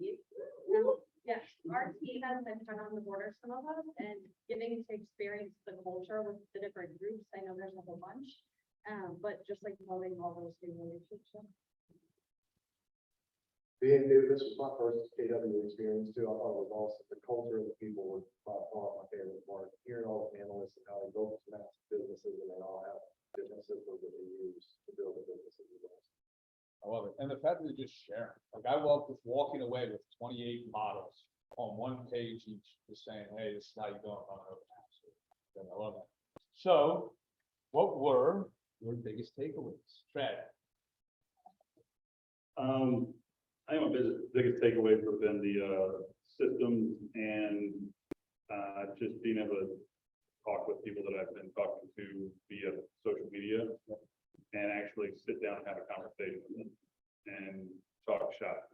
Yes, our team has been kind of on the border, some of us, and getting to experience the culture with the different groups. I know there's a whole bunch. But just like building all those new relationships. Being new, this was my first KW experience too. I thought it was awesome. The culture of the people was by far my favorite part. Hearing all the analysts and how they built these massive businesses and they all have different systems that they use to build the businesses. is awesome. I love it. And the fact that they just share. Like I love just walking away with 28 models on one page each, just saying, hey, this is how you go and run an open house. And I love that. So what were your biggest takeaways? Fred? I think my biggest takeaways have been the systems and just being able to talk with people that I've been talking to via social media and actually sit down and have a conversation with them and talk shop.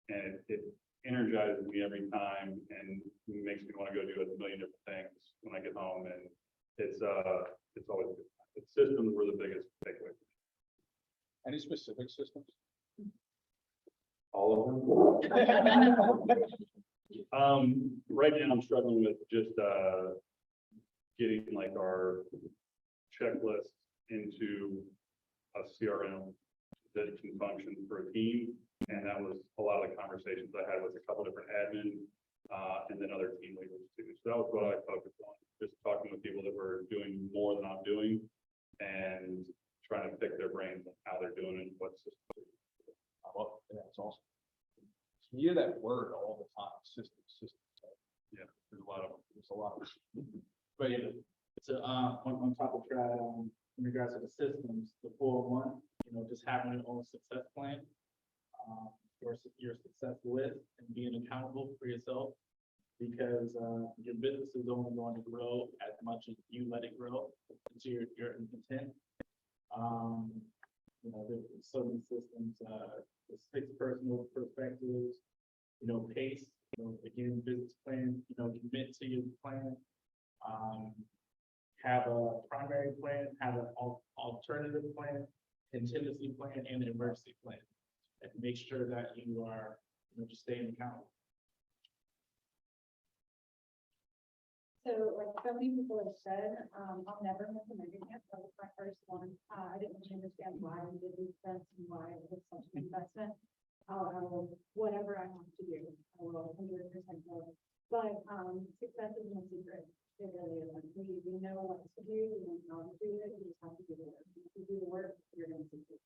And it energizes me every time and makes me want to go do a million different things when I get home. And it's always good. The systems were the biggest takeaway. Any specific systems? All of them. Right now I'm struggling with just, getting like our checklist into a CRM that can function for a team. And that was a lot of the conversations I had with a couple different admin, and then other team leaders too. So that was what I focused on, just talking with people that were doing more than I'm doing and trying to pick their brains on how they're doing it, what systems. I love it. Yeah, it's awesome. You hear that word all the time, system. Yeah, there's a lot of them. There's a lot of. But yeah, so, on top of that, in regards to the systems, the 401, just having your own success plan. Your success list and being accountable for yourself. Because, your business is only going to grow as much as you let it grow to your intent. There's so many systems, the 6 personal perspectives, pace, again, business plan, commit to your plan. Have a primary plan, have an alternative plan, contingency plan, and an emergency plan. And make sure that you are, just staying accountable. So like so many people have said, I'll never miss a mega camp. That was my first one. I didn't really understand why we did these events and why it was such an investment. I will, whatever I have to do, I will 100% go. But, success is no secret. It really isn't. We know what to do, we know how to do it, we just have to do the work. If you do the work, you're gonna succeed.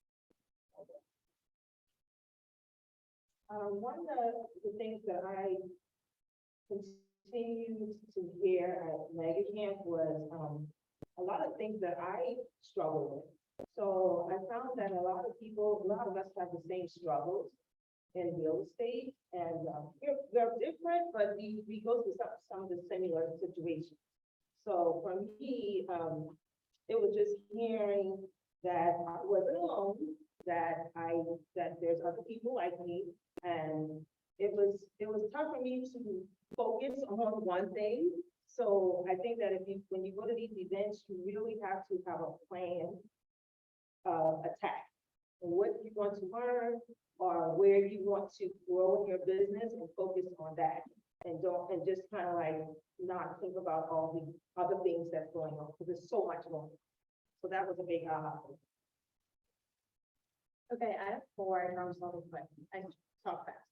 One of the things that I continued to hear at Mega Camp was, a lot of things that I struggle with. So I found that a lot of us have the same struggles in real estate, and, they're different, but we go through some of the similar situations. So for me, it was just hearing that I wasn't alone, that there's other people like me, and it was tough for me to focus on one thing. So I think that when you go to these events, you really have to have a plan of attack. What you want to learn, or where you want to grow in your business, and focus on that. And just kind of like not think about all the other things that's going on, because there's so much going on. So that was a big aha. Okay, I have 4, I promise I'll be quick. I can talk fast.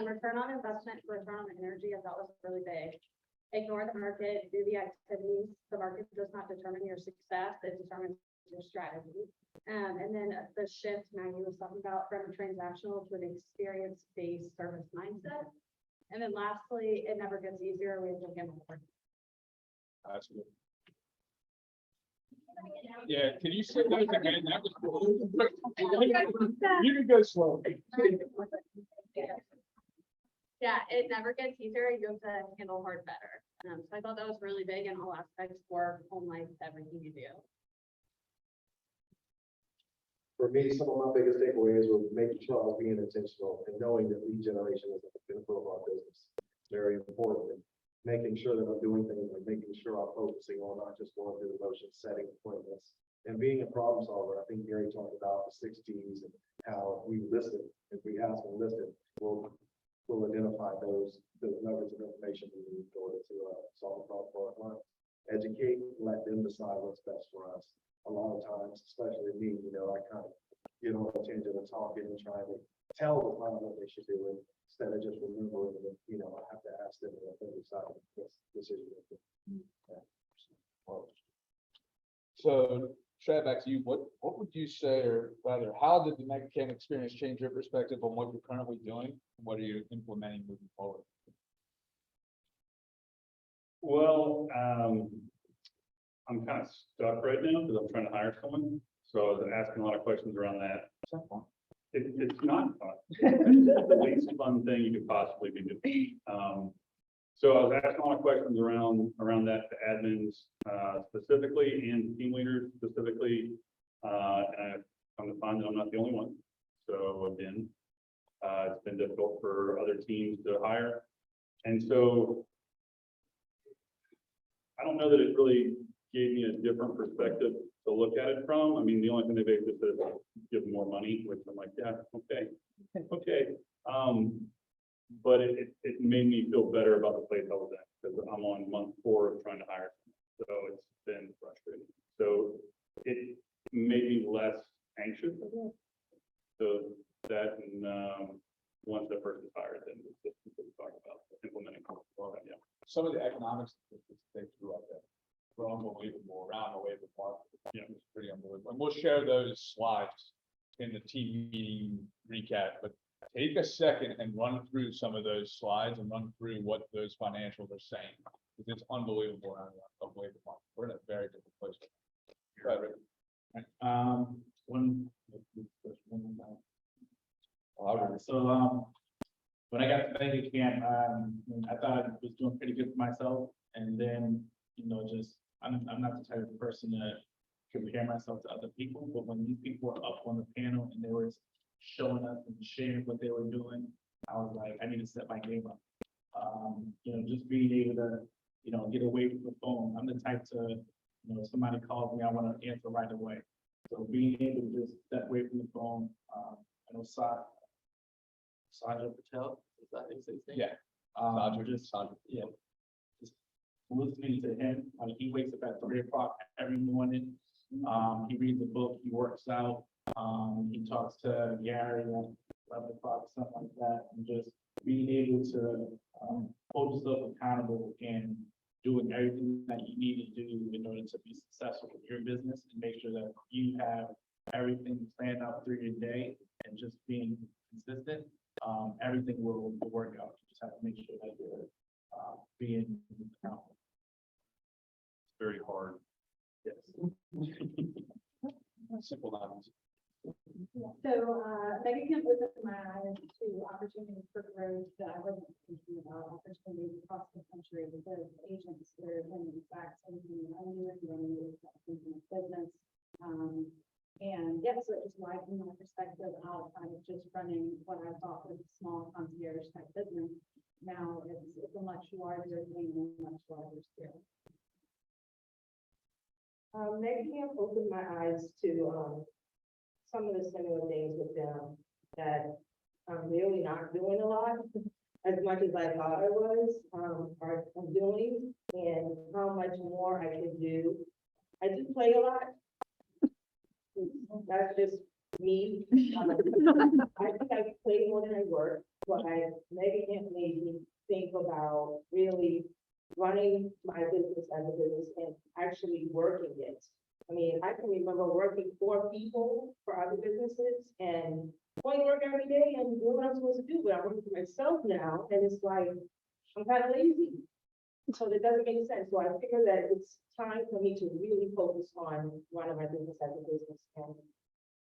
Return on investment, return on energy, I thought was really big. Ignore the market, do the activities. The market does not determine your success, it determines your strategy. And then the shift Maggie was talking about from a transactional to an experience-based service mindset. And then lastly, it never gets easier. We have to handle more. That's good. Yeah, can you say those again? That was cool. You can go slow. Yeah, it never gets easier. You have to handle hard better. So I thought that was really big in all aspects for home life, everything you do. For me, some of my biggest takeaways were making sure I was being intentional and knowing that lead generation is a pinnacle of our business. Very important. And making sure that I'm doing things, like making sure I'm focusing on not just going through the motions, setting appointments, and being a problem solver. I think Gary talked about the 6 Gs and how we listen. If we ask and listen, we'll identify those nuggets of information we need in order to solve the problem for our clients. Educate, let them decide what's best for us. A lot of times, especially me, I kind of you know, a change of the talking and trying to tell the client what they should do instead of just remembering that, you know, I have to ask them what they decide this decision. So, Shad, back to you, what would you say, or rather, how did the MegaCamp experience change your perspective on what you're currently doing? And what are you implementing moving forward? Well, I'm kind of stuck right now because I'm trying to hire someone. So I was asking a lot of questions around that. It's not fun. It's the least fun thing you could possibly be doing. So I was asking a lot of questions around that to admins, specifically and team leaders specifically. And I've come to find that I'm not the only one. So again, it's been difficult for other teams to hire. And so I don't know that it really gave me a different perspective to look at it from. I mean, the only thing they basically said is give them more money, which I'm like, yeah, okay. But it made me feel better about the place I was at because I'm on month 4 of trying to hire someone. So it's been frustrating. So it made me less anxious. So that and once that person's hired, then the systems that we talk about implementing. Yeah. Some of the economics that they threw out there were unbelievable around the labor market. Yeah, it was pretty unbelievable. And we'll share those slides in the team meeting recap, but take a second and run through some of those slides and run through what those financials are saying. Because it's unbelievable around the labor market. We're in a very different place. Go ahead, Rick. When I got to MegaCamp, I thought I was doing pretty good for myself, and then, you know, I'm not the type of person to compare myself to other people, but when these people were up on the panel and they were showing us and sharing what they were doing, I was like, I need to set my game up. You know, just being able to, you know, get away from the phone. I'm the type to, you know, if somebody calls me, I want to answer right away. So being able to just step away from the phone, I know Sajid Patel, is that his name? Yeah. Yeah. Just listening to him, he wakes up at 3 o'clock every morning. He reads a book, he works out, he talks to Gary at 11 o'clock, something like that, and just being able to hold yourself accountable and doing everything that you need to do in order to be successful with your business and make sure that you have everything planned out through your day and just being consistent. Everything will work out. You just have to make sure that you're being accountable. It's very hard. Yes. Simple numbers. So, MegaCamp opened my eyes to opportunities for growth that I wasn't thinking about, opportunities across the country with the agents that are in fact something I knew and running business. And yes, so it just widened my perspective outside of just running what I thought was a small concierge type business. Now it's a much larger thing and a much larger scale. MegaCamp opened my eyes to, some of the similar things with them that I'm really not doing a lot as much as I thought I was, or I'm doing, and how much more I can do. I do play a lot. That's just me. I think I play more than I work, but MegaCamp made me think about really running my business as a business and actually working it. I mean, I can remember working for people for other businesses and going to work every day and doing what I'm supposed to do, but I'm working for myself now, and it's like, I'm kind of lazy. So that doesn't make sense. So I figure that it's time for me to really focus on running my business as a business and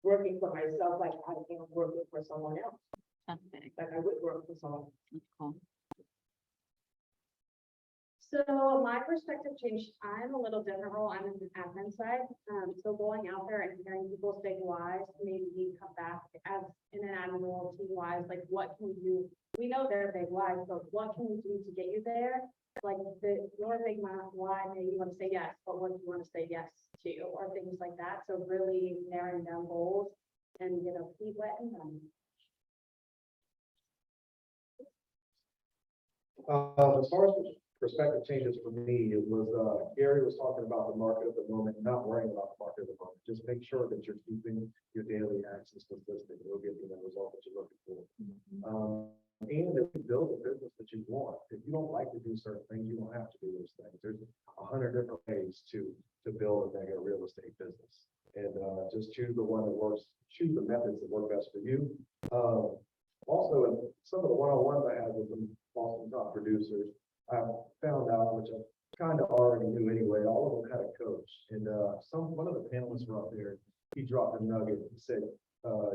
working for myself like I am working for someone else, like I would work for someone. So my perspective changed. I'm a little different role. I'm in the admin side. So going out there and hearing people's big whys, maybe you come back as in an admin role, team wise, like what can we do? We know they're big whys, but what can we do to get you there? Like your big why, maybe you want to say yes, but what do you want to say yes to, or things like that. So really narrowing down goals and, you know, keep letting them. As far as perspective changes for me, it was, Gary was talking about the market at the moment, not worrying about the market at the moment. Just make sure that you're keeping your daily access consistent. You'll get the result that you're looking for. And if you build a business that you want, if you don't like to do certain things, you don't have to do those things. There's 100 different ways to build a mega real estate business. And, just choose the one that works, choose the methods that work best for you. Also, in some of the one-on-ones I had with the Boston top producers, I found out, which I kind of already knew anyway, all of them had a coach. And one of the panelists were up there, he dropped a nugget and said,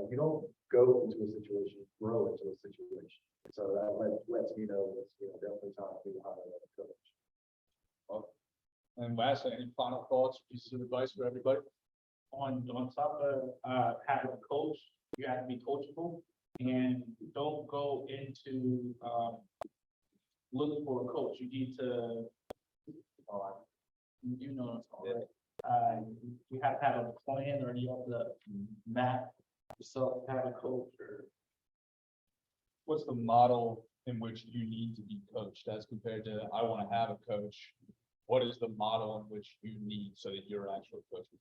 you don't go into a situation, grow into a situation. So that lets me know it's, definitely time for me to hire a coach. And lastly, any final thoughts, pieces of advice for everybody? On top of having a coach, you have to be coachable and don't go into looking for a coach. You need to, you have to have a plan, or you have to map yourself, have a coach, or What's the model in which you need to be coached as compared to, I want to have a coach? What is the model in which you need so that you're actually coaching?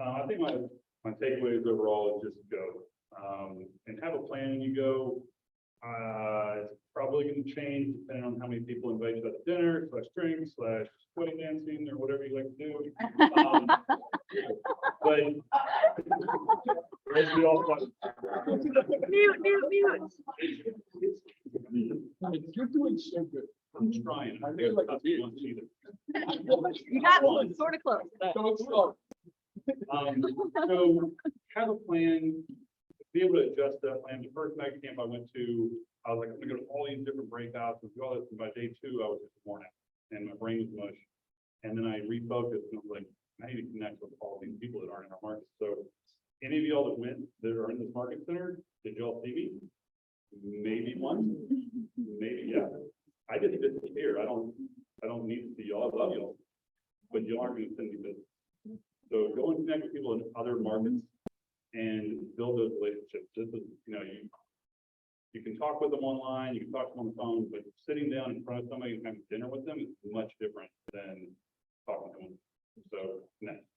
I think my takeaways overall is just go, and have a plan when you go. It's probably going to change depending on how many people invite you to dinner, /drinks, /wedding dancing, or whatever you like to do. But as we all You're doing so good. I'm trying. I think like either. You got one, sort of close. Don't slow. So have a plan, be able to adjust that plan. The first mega camp I went to, I was like, I'm gonna go to all these different breakouts and do all this. And by day 2, I was just worn out and my brain was mush. And then I refocused and I was like, I need to connect with all these people that aren't in our market. So any of y'all that went, that are in this market center, did y'all see me? Maybe once, maybe, yeah. I didn't even care. I don't need to see y'all. I love y'all, but y'all aren't gonna send me business. So go and connect with people in other markets and build those relationships. This is, you can talk with them online, you can talk to them on the phone, but sitting down in front of somebody and having dinner with them is much different than talking to them. So next.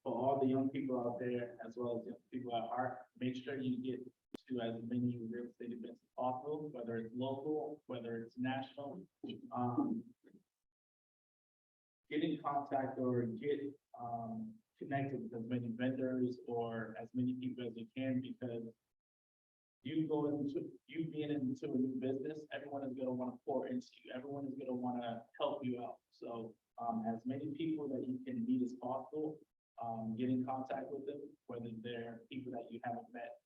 For all the young people out there, as well as young people at heart, make sure you get to as many real estate events as possible, whether it's local, whether it's national. Get in contact or get connected with as many vendors or as many people as you can, because you being into a new business, everyone is going to want to pour into you. Everyone is going to want to help you out. So as many people that you can meet as possible, get in contact with them, whether they're people that you haven't met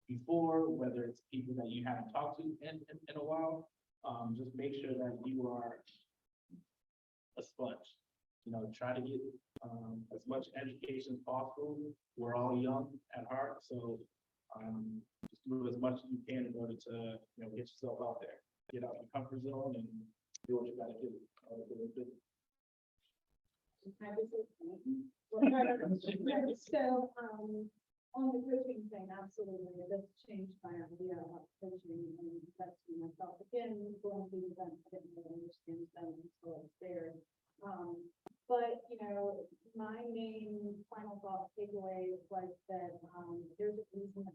before, whether it's people that you haven't talked to in a while. Just make sure that you are a sponge. Try to get as much education as possible. We're all young at heart, so just do as much as you can in order to get yourself out there, get out of your comfort zone, and do what you got to do. So, on the coaching thing, absolutely, that's changed my idea of coaching and investing in myself. Again, going to the event, I didn't really understand them until I was there. But, my main final thought takeaway was that, there's a reason that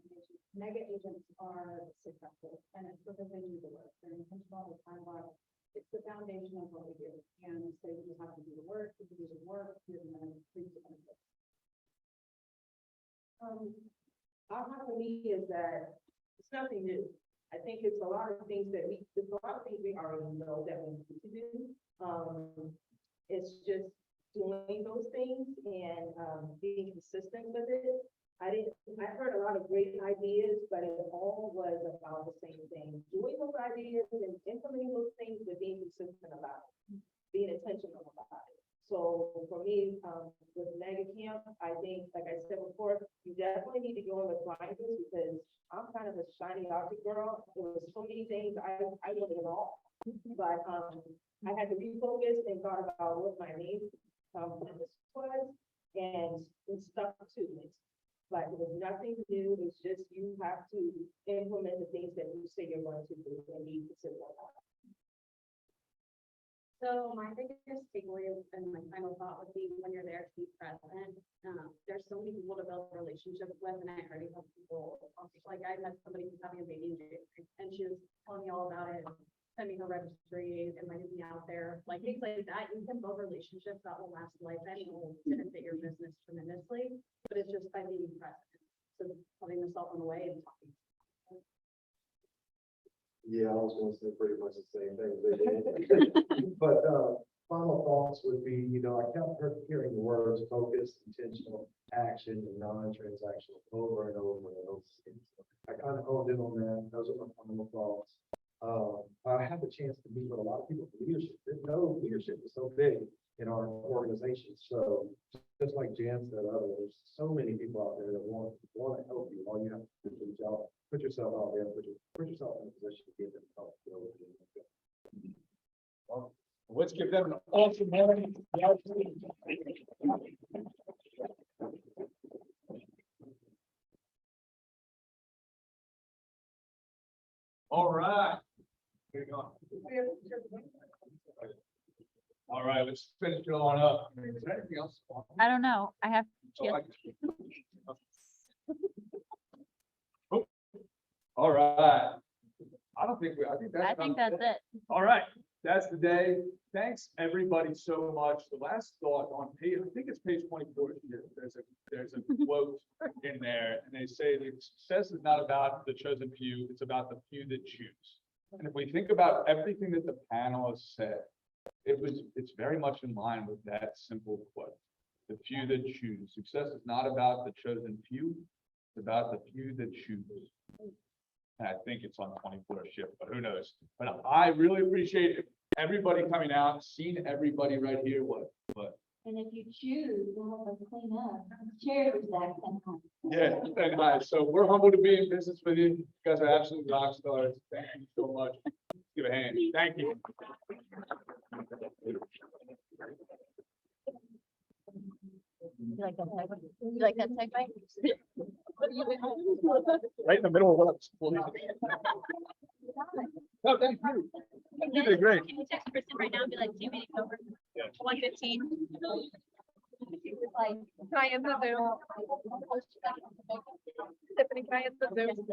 mega agents are successful, and it's because they do the work. They're intentional, they're time bound. It's the foundation of what we do. And so you have to do the work, you're going to increase the benefits. Our heart for me is that it's nothing new. I think it's a lot of things there's a lot of things we already know that we need to do. It's just doing those things and being consistent with it. I heard a lot of great ideas, but it all was about the same thing. Doing those ideas and implementing those things, but being consistent about it, being intentional about it. So for me, with Mega Camp, I think, like I said before, you definitely need to go in with blinders, because I'm kind of a shiny object girl. There was so many things I wanted it all, but I had to refocus and thought about what my main purpose was, and stuck to it. But There's nothing new, it's just you have to implement the things that you say you're going to do and be consistent about. So my biggest takeaway and my final thought would be when you're there to be present. There's so many people to build relationships with, and I already have people, like I met somebody who's having a baby in January, and she was telling me all about it, sending her registry, inviting me out there, like things like that. You can build relationships that will last a lifetime and will benefit your business tremendously, but it's just by being present. So putting yourself in the way and talking. Yeah, I was gonna say pretty much the same thing they did. But, final thoughts would be, I kept hearing the words focus, intentional, action, and non-transactional over and over and over. I kind of honed in on that. Those are my final thoughts. I had the chance to meet with a lot of people from leadership. Didn't know leadership was so big in our organization. So just like Jan said, there's so many people out there that want to help you. All you have to do is reach out, put yourself out there, put yourself in a position to get them help. Well, let's give them an awesome hand. All right. Here you go. All right, let's finish it on up. Is there anything else? I don't know. I have, Oh, all right. I think I think that's it. All right, that's the day. Thanks, everybody, so much. The last thought on page, I think it's page 24 here. There's a quote in there, and they say that success is not about the chosen few, it's about the few that choose. And if we think about everything that the panel has said, it's very much in line with that simple quote. The few that choose. Success is not about the chosen few, it's about the few that choose. And I think it's on 24 shift, but who knows? But I really appreciate everybody coming out, seeing everybody right here. And if you choose, you'll have to clean up chairs that can. Yeah, and hi. So we're humbled to be in business with you. You guys are absolute rock stars. Thank you so much. Give a hand. Thank you. You like that segue? You like that segue? Right in the middle of what I'm. No, thank you. You did great. Can you text Kristen right now and be like, see me over? Yeah. 1:15. Like, can I end the Zoom? Tiffany, can I end the Zoom?